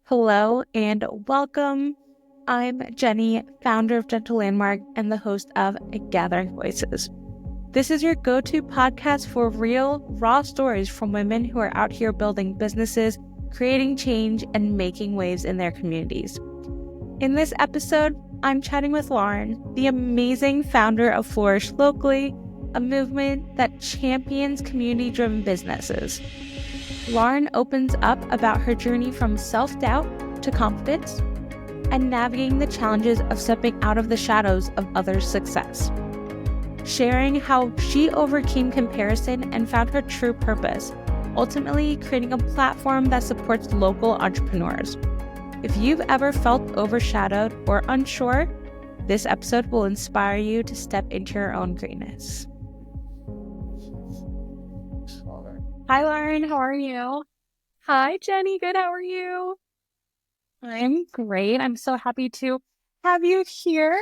Hello and welcome. I'm Jenny, founder of Gentle Landmark and the host of Gathering Voices. This is your go-to podcast for real, raw stories from women who are out here building businesses, creating change, and making waves in their communities. In this episode, I'm chatting with Lauren, the amazing founder of Flourish Locally, a movement that champions community-driven businesses. Lauren opens up about her journey from self-doubt to confidence and navigating the challenges of stepping out of the shadows of others' success, sharing how she overcame comparison and found her true purpose, ultimately creating a platform that supports local entrepreneurs. If you've ever felt overshadowed or unsure, this episode will inspire you to step into your own greatness. Hi, Lauren. How are you? Hi, Jenny. Good. How are you? I'm great. I'm so happy to have you here.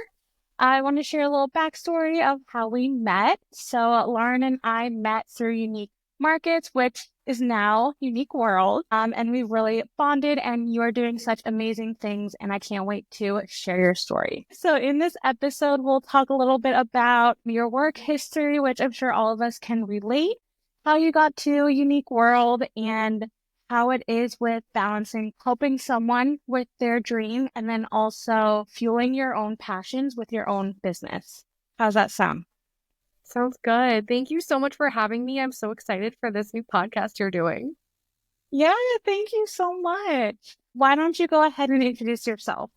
I want to share a little backstory of how we met. So Lauren and I met through Unique Markets, which is now Unique World. And we really bonded, and you are doing such amazing things, and I can't wait to share your story. So in this episode, we'll talk a little bit about your work history, which I'm sure all of us can relate, how you got to Unique World, and how it is with balancing helping someone with their dream and then also fueling your own passions with your own business. How's that sound? Sounds good. Thank you so much for having me. I'm so excited for this new podcast you're doing. Yeah, thank you so much. Why don't you go ahead and introduce yourself?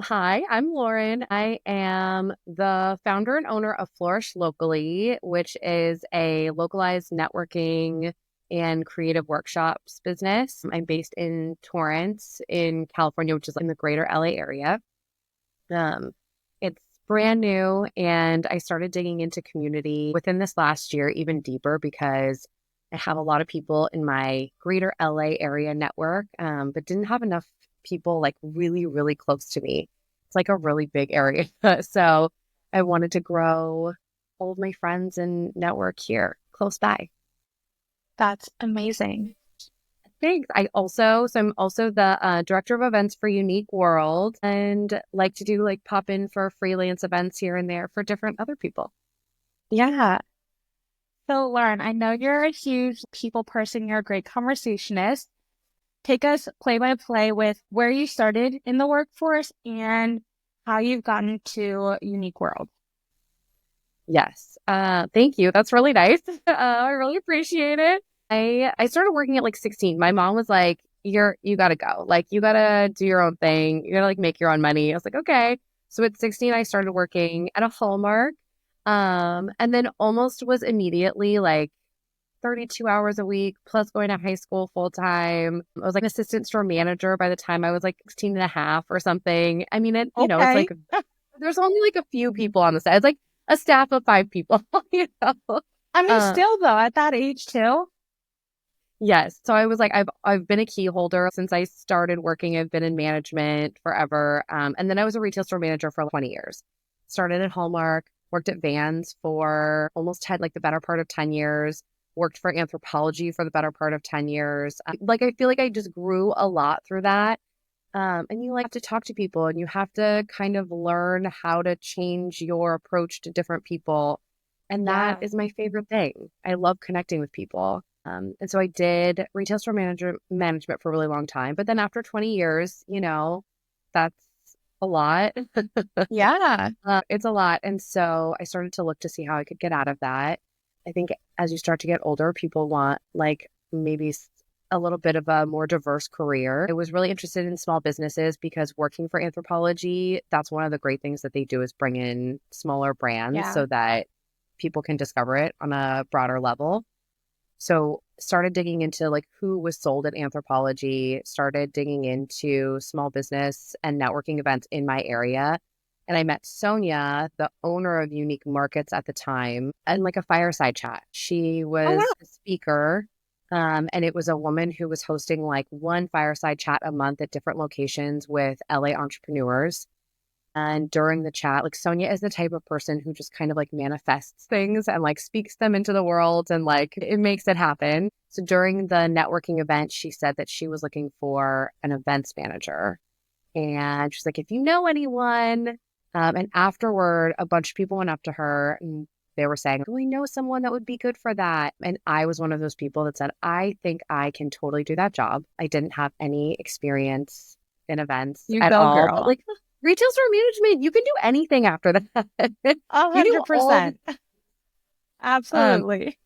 Hi, I'm Lauren. I am the founder and owner of Flourish Locally, which is a localized networking and creative workshops business. I'm based in Torrance in California, which is in the greater LA area. It's brand new, and I started digging into community within this last year even deeper because I have a lot of people in my greater LA area network, but didn't have enough people like really, really close to me. It's like a really big area. So I wanted to grow all of my friends and network here close by. That's amazing. Thanks. I'm also the director of events for Unique World and like to do like pop in for freelance events here and there for different other people. Yeah. So Lauren, I know you're a huge people person. You're a great conversationist. Take us play by play with where you started in the workforce and how you've gotten to Unique World. Yes. Thank you. That's really nice. I really appreciate it. I started working at like 16. My mom was like, you gotta go. Like, you gotta do your own thing. You gotta like make your own money. I was like, okay. So at 16, I started working at a Hallmark. And then almost was immediately like 32 hours a week, plus going to high school full time. I was like an assistant store manager by the time I was like 16 and a half or something. I mean, it's Okay. like, there's only like a few people on the side. It's like a staff of 5 people, you know? I mean, still though, at that age too. Yes. So I was like, I've been a key holder since I started working. I've been in management forever. And then I was a retail store manager for 20 years. Started at Hallmark, worked at Vans for almost 10, like the better part of 10 years, worked for Anthropology for the better part of 10 years. Like, I feel like I just grew a lot through that. And you like to talk to people and you have to kind of learn how to change your approach to different people. And that is my favorite thing. I love connecting with people. And so I did retail store management for a really long time. But then after 20 years, that's a lot. Yeah. It's a lot. And so I started to look to see how I could get out of that. I think as you start to get older, people want like maybe a little bit of a more diverse career. I was really interested in small businesses because working for Anthropology, that's one of the great things that they do is bring in smaller brands so that people can discover it on a broader level. So started digging into like who was sold at Anthropology, started digging into small business and networking events in my area. And I met Sonia, the owner of Unique Markets at the time, and like a fireside chat. She was a speaker, and it was a woman who was hosting like one fireside chat a month at different locations with LA entrepreneurs. And during the chat, like Sonia is the type of person who just kind of like manifests things and like speaks them into the world and like it makes it happen. So during the networking event, she said that she was looking for an events manager. And she's like, if you know anyone, and afterward, a bunch of people went up to her and they were saying, do we know someone that would be good for that? And I was one of those people that said, I think I can totally do that job. I didn't have any experience in events You at go, all. girl. But like retail store management, you can do anything after that. You do all 100%. Absolutely.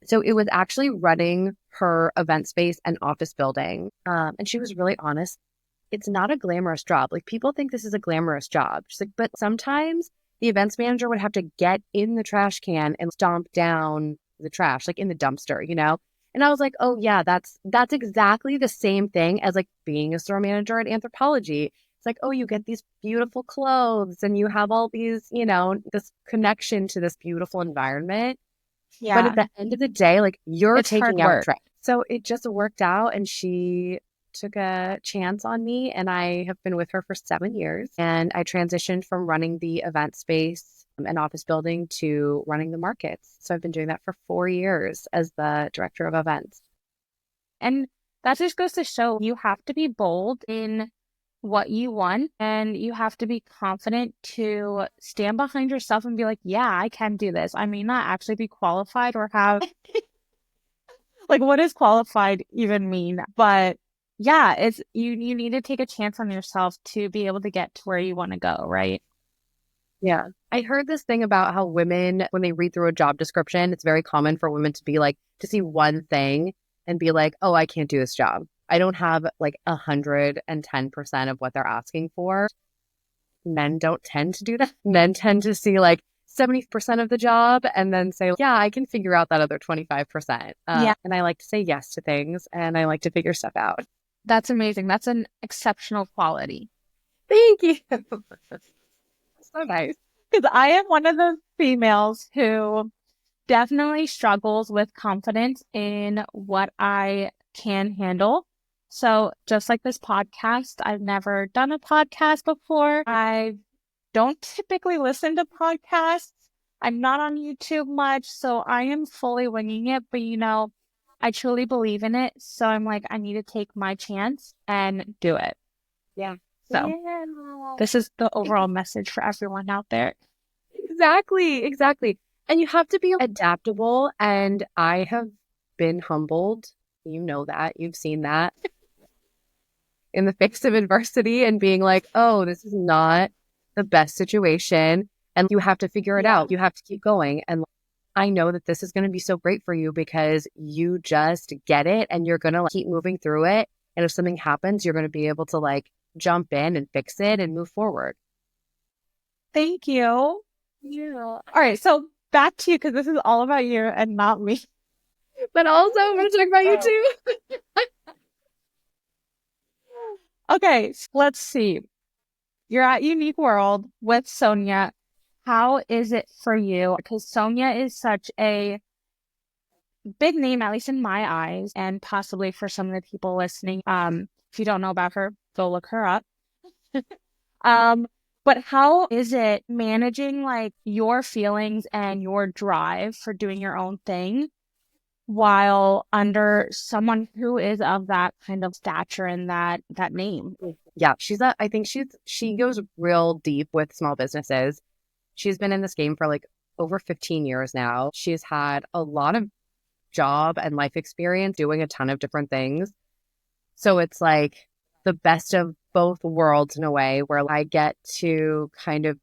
So it was actually running her event space and office building. And she was really honest. It's not a glamorous job. Like people think this is a glamorous job. She's like, but sometimes the events manager would have to get in the trash can and stomp down the trash, like in the dumpster, you know? And I was like, oh yeah, that's exactly the same thing as like being a store manager at Anthropology. It's like, oh, you get these beautiful clothes and you have all these, you know, this connection to this beautiful environment. Yeah. But at the end of the day, like you're It's hard taking out work. trash. So it just worked out and she took a chance on me and I have been with her for 7 years. And I transitioned from running the event space and office building to running the markets. So I've been doing that for 4 years as the director of events. And that just goes to show you have to be bold in what you want and you have to be confident to stand behind yourself and be like, yeah, I can do this. I may not actually be qualified or have like what does qualified even mean? But yeah, it's you need to take a chance on yourself to be able to get to where you want to go, right? Yeah. I heard this thing about how women, when they read through a job description, it's very common for women to be like, to see one thing and be like, oh, I can't do this job. I don't have like 110% of what they're asking for. Men don't tend to do that. Men tend to see like 70% of the job and then say, yeah, I can figure out that other 25%. Yeah. And I like to say yes to things and I like to figure stuff out. That's amazing. That's an exceptional quality. Thank you. So nice. Because I am one of the females who definitely struggles with confidence in what I can handle. So just like this podcast, I've never done a podcast before. I don't typically listen to podcasts. I'm not on YouTube much, so I am fully winging it. But you know, I truly believe in it. So I'm like, I need to take my chance and do it. Yeah. So this is the overall message for everyone out there. Exactly. And you have to be adaptable. And I have been humbled. You know that. You've seen that in the face of adversity and being like, oh, this is not the best situation. And you have to figure it out. You have to keep going. And I know that this is going to be so great for you because you just get it and you're going to keep moving through it. And if something happens, you're going to be able to like jump in and fix it and move forward. Thank you. Yeah. All right. So back to you because this is all about you and not me. But also, I'm going to talk about you too. Okay. Let's see. You're at Unique World with Sonia. How is it for you? Because Sonia is such a big name, at least in my eyes, and possibly for some of the people listening. If you don't know about her, go look her up. But how is it managing like your feelings and your drive for doing your own thing while under someone who is of that kind of stature and that name? Yeah, I think she goes real deep with small businesses. She's been in this game for like over 15 years now. She's had a lot of job and life experience doing a ton of different things. So it's like the best of both worlds in a way where I get to kind of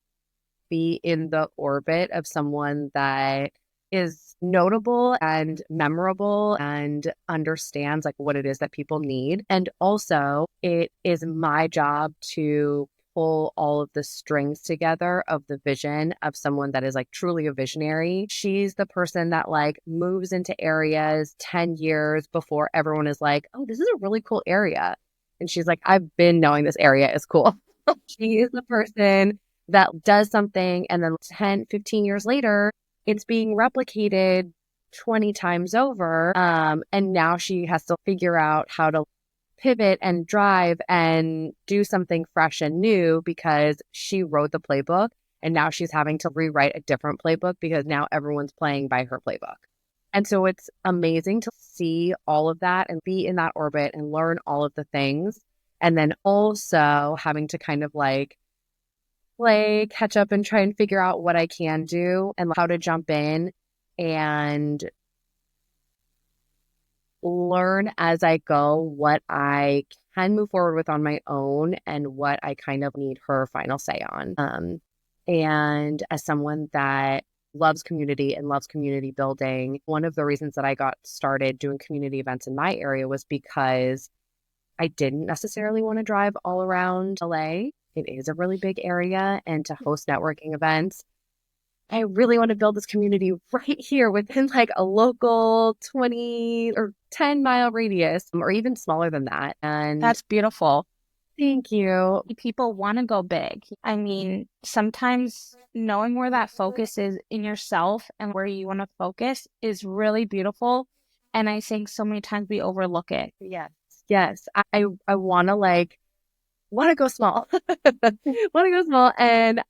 be in the orbit of someone that is notable and memorable and understands like what it is that people need. And also it is my job to pull all of the strings together of the vision of someone that is like truly a visionary. She's the person that like moves into areas 10 years before everyone is like, oh, this is a really cool area. And she's like, I've been knowing this area is cool. She is the person that does something and then 10, 15 years later, it's being replicated 20 times over. And now she has to figure out how to pivot and drive and do something fresh and new because she wrote the playbook and now she's having to rewrite a different playbook because now everyone's playing by her playbook. And so it's amazing to see all of that and be in that orbit and learn all of the things. And then also having to kind of like play catch up and try and figure out what I can do and how to jump in and learn as I go what I can move forward with on my own and what I kind of need her final say on. And as someone that loves community and loves community building, one of the reasons that I got started doing community events in my area was because I didn't necessarily want to drive all around LA. It is a really big area, and to host networking events, I really want to build this community right here within like a local 20 or 10-mile radius, or even smaller than that. And That's beautiful. thank you. People want to go big. I mean, sometimes knowing where that focus is in yourself and where you want to focus is really beautiful. And I think so many times we overlook it. Yes. I want to go small. Want to go small. And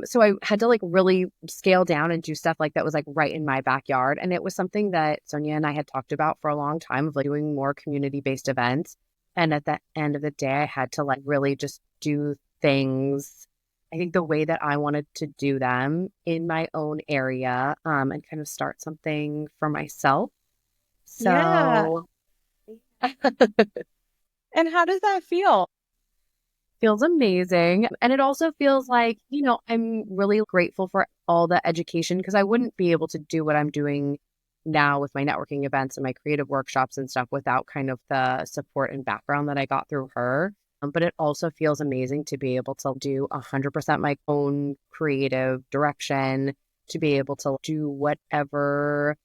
so I had to like really scale down and do stuff like that was like right in my backyard. And it was something that Sonia and I had talked about for a long time of like doing more community-based events. And at the end of the day, I had to like really just do things, I think the way that I wanted to do them in my own area, and kind of start something for myself. Yeah. So And how does that feel? feels amazing. And it also feels like, I'm really grateful for all the education because I wouldn't be able to do what I'm doing now with my networking events and my creative workshops and stuff without kind of the support and background that I got through her. But it also feels amazing to be able to do 100% my own creative direction, to be able to do whatever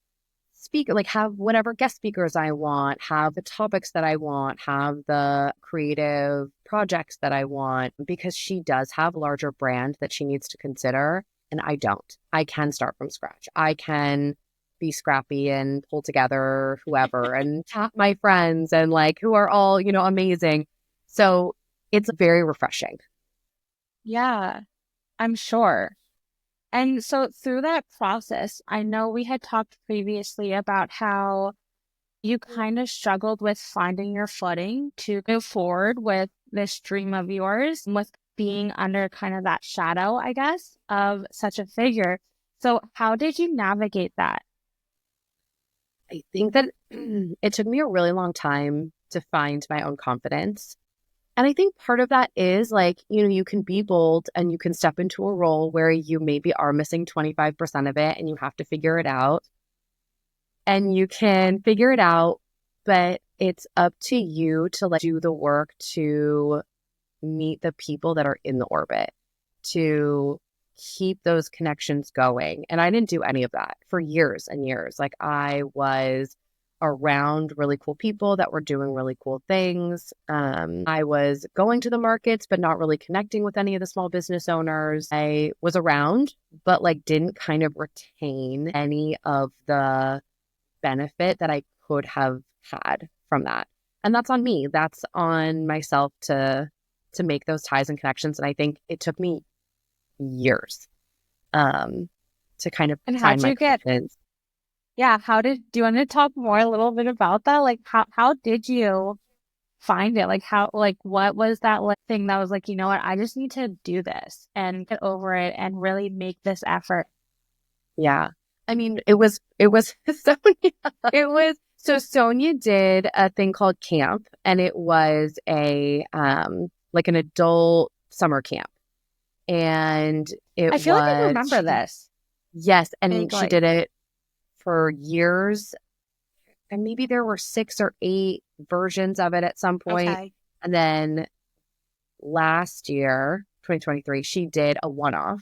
have whatever guest speakers I want, have the topics that I want, have the creative projects that I want, because she does have a larger brand that she needs to consider. And I don't. I can start from scratch. I can be scrappy and pull together whoever and tap my friends and like who are all, amazing. So it's very refreshing. Yeah, I'm sure. And so through that process, I know we had talked previously about how you kind of struggled with finding your footing to move forward with this dream of yours, with being under kind of that shadow, I guess, of such a figure. So how did you navigate that? I think that it took me a really long time to find my own confidence. And I think part of that is like, you can be bold and you can step into a role where you maybe are missing 25% of it and you have to figure it out. And you can figure it out, but it's up to you to like do the work to meet the people that are in the orbit, to keep those connections going. And I didn't do any of that for years and years. Like I was around really cool people that were doing really cool things. I was going to the markets, but not really connecting with any of the small business owners. I was around, but like didn't kind of retain any of the benefit that I could have had from that. And that's on me. That's on myself to make those ties and connections. And I think it took me years to kind of And find how'd my you get, confidence. yeah, do you want to talk more a little bit about that? Like how did you find it? Like what was that like thing that was like, you know what, I just need to do this and get over it and really make this effort. Yeah. I mean, it was Sonia. So Sonia did a thing called camp, and it was a like an adult summer camp. And I feel like I remember this. yes, and she Vaguely. did it for years. And maybe there were 6 or 8 versions of it at some point. Okay. And then last year, 2023, she did a one-off.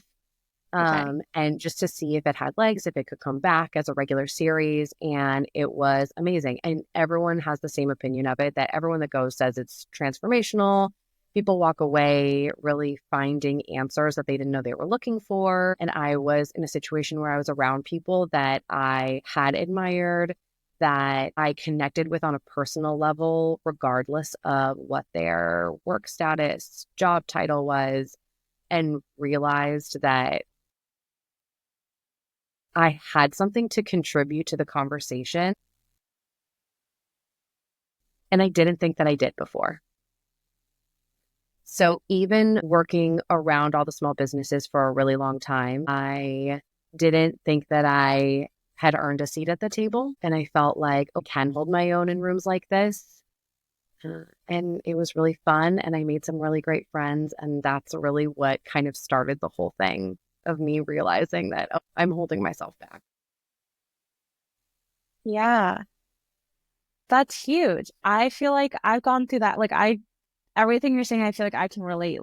And just to see if it had legs, if it could come back as a regular series. And it was amazing. And everyone has the same opinion of it, that everyone that goes says it's transformational. People walk away really finding answers that they didn't know they were looking for. And I was in a situation where I was around people that I had admired that I connected with on a personal level, regardless of what their work status, job title was, and realized that I had something to contribute to the conversation. And I didn't think that I did before. So even working around all the small businesses for a really long time, I didn't think that I had earned a seat at the table. And I felt like I can hold my own in rooms like this. And it was really fun. And I made some really great friends. And that's really what kind of started the whole thing of me realizing that I'm holding myself back. Yeah, that's huge. I feel like I've gone through that. Everything you're saying, I feel like I can relate.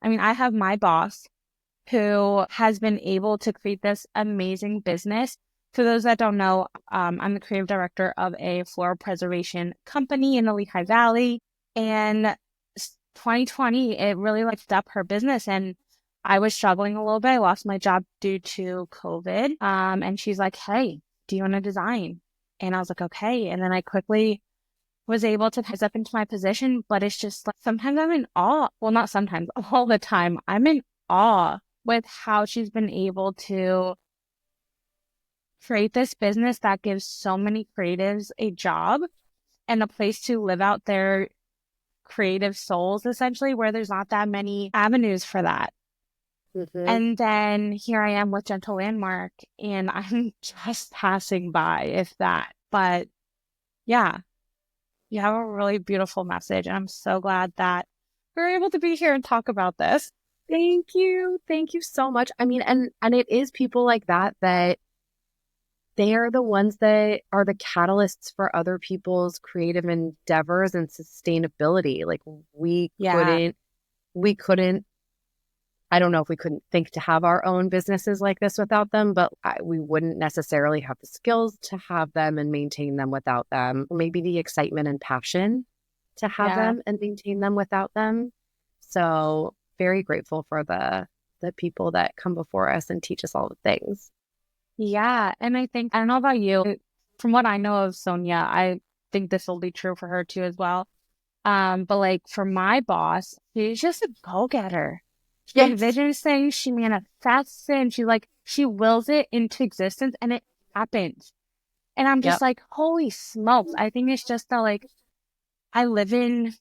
I mean, I have my boss who has been able to create this amazing business. For those that don't know, I'm the creative director of a floral preservation company in the Lehigh Valley. And 2020, it really lifted up her business. And I was struggling a little bit. I lost my job due to COVID. And she's like, hey, do you want to design? And I was like, okay. And then I quickly was able to rise up into my position, but it's just like sometimes I'm in awe. Well, not sometimes, all the time. I'm in awe with how she's been able to create this business that gives so many creatives a job and a place to live out their creative souls, essentially, where there's not that many avenues for that. Mm-hmm. And then here I am with Gentle Landmark, and I'm just passing by, if that. But yeah, you have a really beautiful message, and I'm so glad that we're able to be here and talk about this. Thank you. Thank you so much. I mean, and it is people like that they are the ones that are the catalysts for other people's creative endeavors and sustainability. Like we couldn't, I don't know if we couldn't think to have our own businesses like this without them, but we wouldn't necessarily have the skills to have them and maintain them without them. Or maybe the excitement and passion to have them and maintain them without them. So very grateful for the people that come before us and teach us all the things. Yeah. And I don't know about you, from what I know of Sonia, I think this will be true for her too as well. But like for my boss, she's just a go-getter. She envisions things, she manifests it, and she wills it into existence, and it happens. And I'm just like, holy smokes. I think it's just that I live in,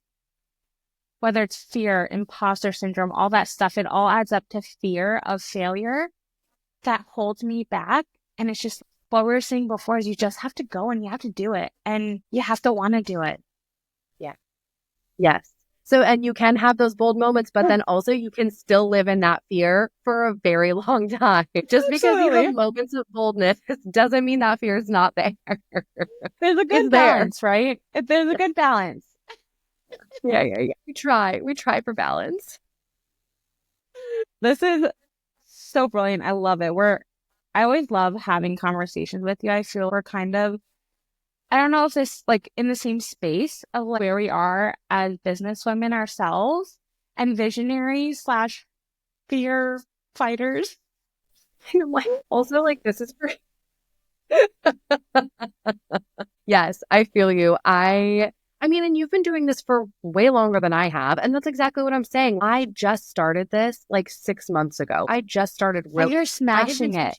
whether it's fear, imposter syndrome, all that stuff, it all adds up to fear of failure that holds me back. And it's just what we were saying before is you just have to go and you have to do it. And you have to want to do it. Yeah. Yes. So, and you can have those bold moments, but then also you can still live in that fear for a very long time. Just because you have moments of boldness doesn't mean that fear is not there. There's a good balance, right? There's a good balance. Yeah. We try for balance. This is so brilliant. I love it. I always love having conversations with you. I feel we're kind of, I don't know if this in the same space of where we are as business women ourselves and visionaries / fear fighters. Also, this is for yes, I feel you. I mean, and you've been doing this for way longer than I have. And that's exactly what I'm saying. I just started this 6 months ago. I just started You're smashing it.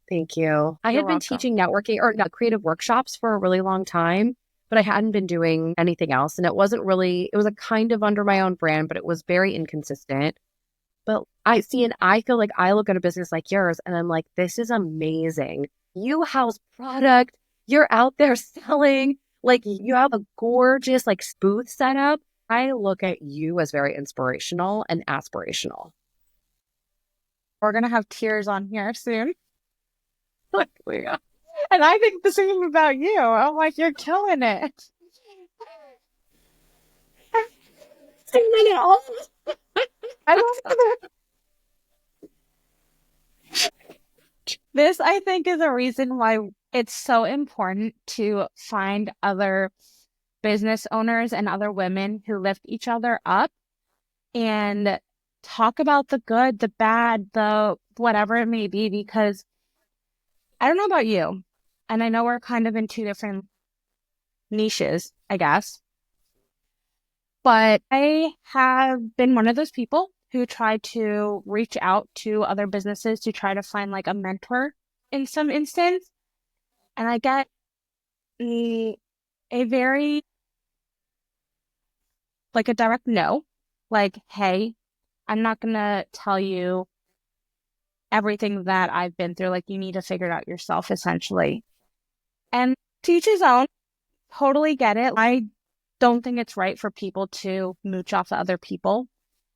Thank you. I had been teaching networking or creative workshops for a really long time, but I hadn't been doing anything else. And it was a kind of under my own brand, but it was very inconsistent. But I feel like I look at a business like yours and I'm like, this is amazing. You house product. You're out there selling. You have a gorgeous booth set up. I look at you as very inspirational and aspirational. We're going to have tears on here soon. Yeah. And I think the same about you. I'm like, you're killing it. I love it. This, I think, is a reason why it's so important to find other business owners and other women who lift each other up and talk about the good, the bad, the whatever it may be, because I don't know about you, And I know we're kind of in two different niches, I guess. But I have been one of those people who try to reach out to other businesses to try to find like a mentor in some instance. And I get a very, like a direct no, like, hey, I'm not going to tell you everything that I've been through. Like, you need to figure it out yourself, essentially. And to each his own, totally get it. I don't think it's right for people to mooch off of other people,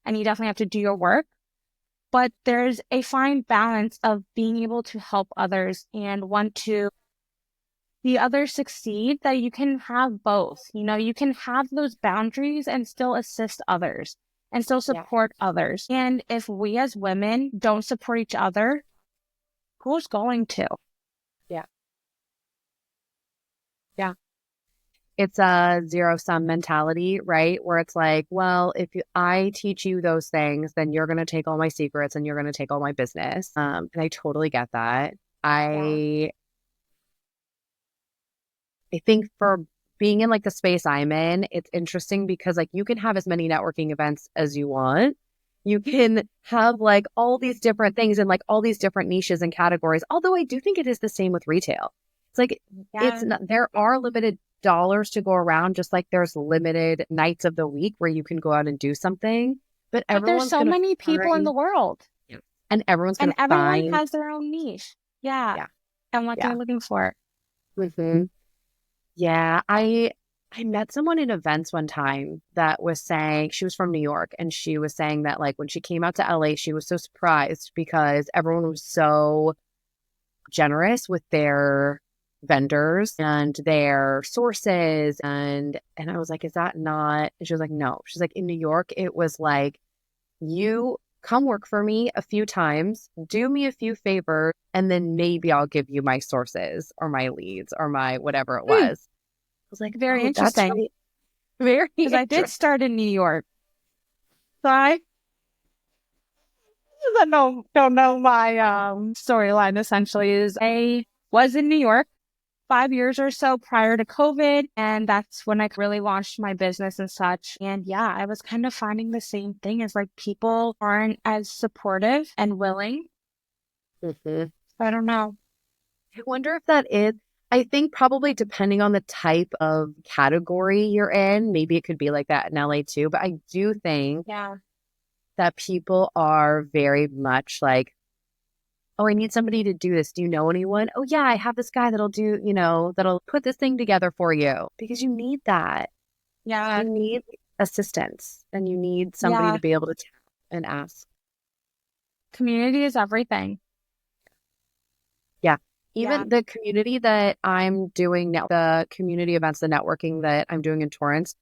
and you definitely have to do your work. But there's a fine balance of being able to help others and want to see others succeed, that you can have both. You know, you can have those boundaries and still assist others and still support others. And if we as women don't support each other, who's going to? Yeah. Yeah. It's a zero-sum mentality, right? Where it's like, well, if I teach you those things, then you're going to take all my secrets and you're going to take all my business. And I totally get that. I think for being in like the space I'm in, it's interesting because like you can have as many networking events as you want. You can have like all these different things and like all these different niches and categories. Although I do think it is the same with retail. It's like, it's not, there are limited dollars to go around, just like there's limited nights of the week where you can go out and do something. But there's so many people in the world. Yeah. And everyone's going to find... everyone has their own niche. Yeah. And what they're looking for. Mm-hmm. Yeah, I met someone in events one time that was saying, she was from New York, and she was saying that like when she came out to LA, she was so surprised because everyone was so generous with their vendors and their sources. And I was like, is that not? And she was like, no. She's like, in New York, it was like, you come work for me a few times, do me a few favors, and then maybe I'll give you my sources or my leads or my whatever it was. I was like, very interesting. That's really, very because I did start in New York. So I don't know my storyline essentially is I was in New York 5 years or so prior to COVID, and that's when I really launched my business and such. And yeah, I was kind of finding the same thing as like people aren't as supportive and willing. Mm-hmm. I don't know. I wonder if that is, I think probably depending on the type of category you're in, maybe it could be like that in LA too. But I do think that people are very much like, oh, I need somebody to do this. Do you know anyone? Oh, yeah, I have this guy that'll do, that'll put this thing together for you, because you need that. Yeah. You need assistance, and you need somebody to be able to tap and ask. Community is everything. Yeah. Even the community that I'm doing now, the community events, the networking that I'm doing in Torrance,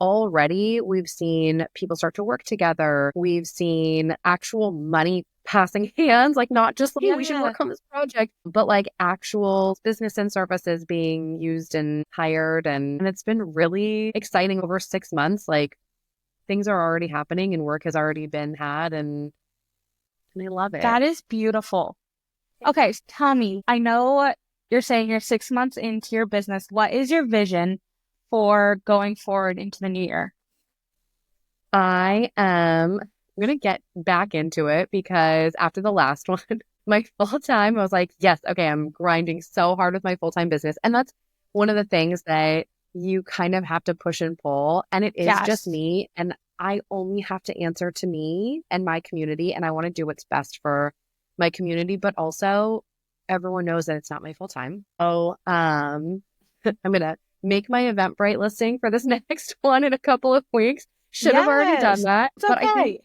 already we've seen people start to work together. We've seen actual money passing hands, like not just like, hey, we should work on this project, but like actual business and services being used and hired. And it's been really exciting over 6 months. Like things are already happening and work has already been had, and I love it. That is beautiful. Okay, tell me, I know you're saying you're 6 months into your business. What is your vision for going forward into the new year? I'm going to get back into it because after the last one, my full time, I was like, yes, okay, I'm grinding so hard with my full-time business. And that's one of the things that you kind of have to push and pull. And it is just me. And I only have to answer to me and my community. And I want to do what's best for my community, but also everyone knows that it's not my full time. So I'm going to make my Eventbrite listing for this next one in a couple of weeks. Should have already done that. It's okay. But I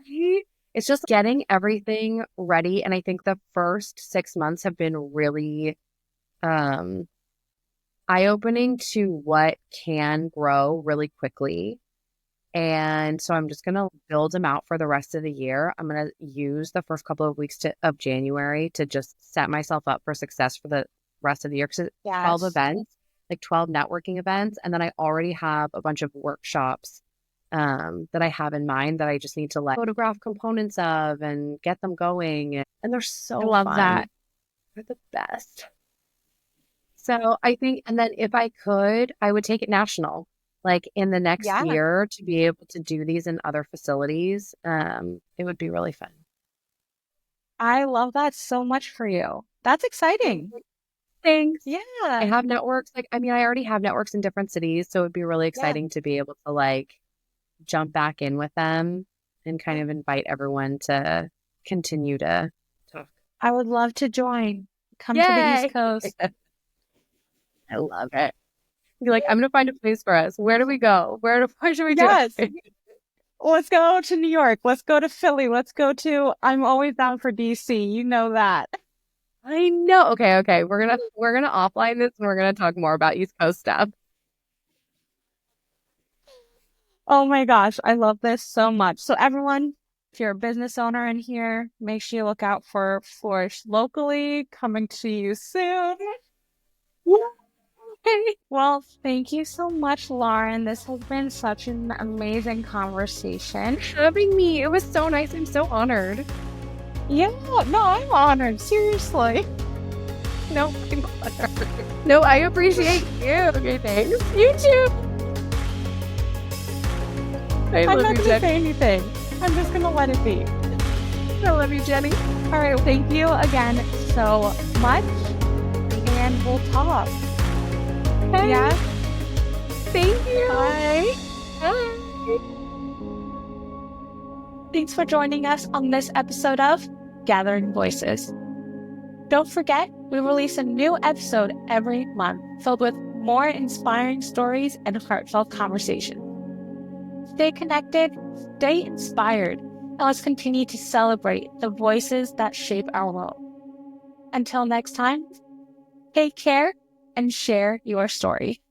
think it's just getting everything ready. And I think the first 6 months have been really eye-opening to what can grow really quickly. And so I'm just going to build them out for the rest of the year. I'm going to use the first couple of weeks of January to just set myself up for success for the rest of the year. Because 12 events, like 12 networking events. And then I already have a bunch of workshops that I have in mind that I just need to photograph components of and get them going. And they're so fun. That. They're the best. So I think, and then if I could, I would take it national, like in the next Yeah. year to be able to do these in other facilities. It would be really fun. I love that so much for you. That's exciting. Thanks. I Yeah. have networks. Like, I mean, I already have networks in different cities. So it'd be really Yeah. exciting to be able to like jump back in with them and kind of invite everyone to continue to talk. I would love to join. Come to the East Yay. Coast. I love it. Be like, I'm going to find a place for us. Where do we go? Where should we do Yes. it? Let's go to New York. Let's go to Philly. I'm always down for DC. You know that. I know. Okay. We're gonna offline this and we're gonna talk more about East Coast stuff. Oh my gosh. I love this so much. So everyone, if you're a business owner in here, make sure you look out for Flourish Locally coming to you soon. Well, thank you so much, Lauren. This has been such an amazing conversation. Having me. It was so nice. I'm so honored. Yeah, no, I'm honored. Seriously. No, I'm honored. No, I appreciate you. Okay, thanks. You too. I'm not going to say anything. I'm just going to let it be. I love you, Jenny. All right, thank you again so much, and we'll talk. Okay. Yeah? Thank you. Bye. Bye. Thanks for joining us on this episode of Gathering Voices. Don't forget, we release a new episode every month filled with more inspiring stories and heartfelt conversations. Stay connected, stay inspired, and let's continue to celebrate the voices that shape our world. Until next time, take care and share your story.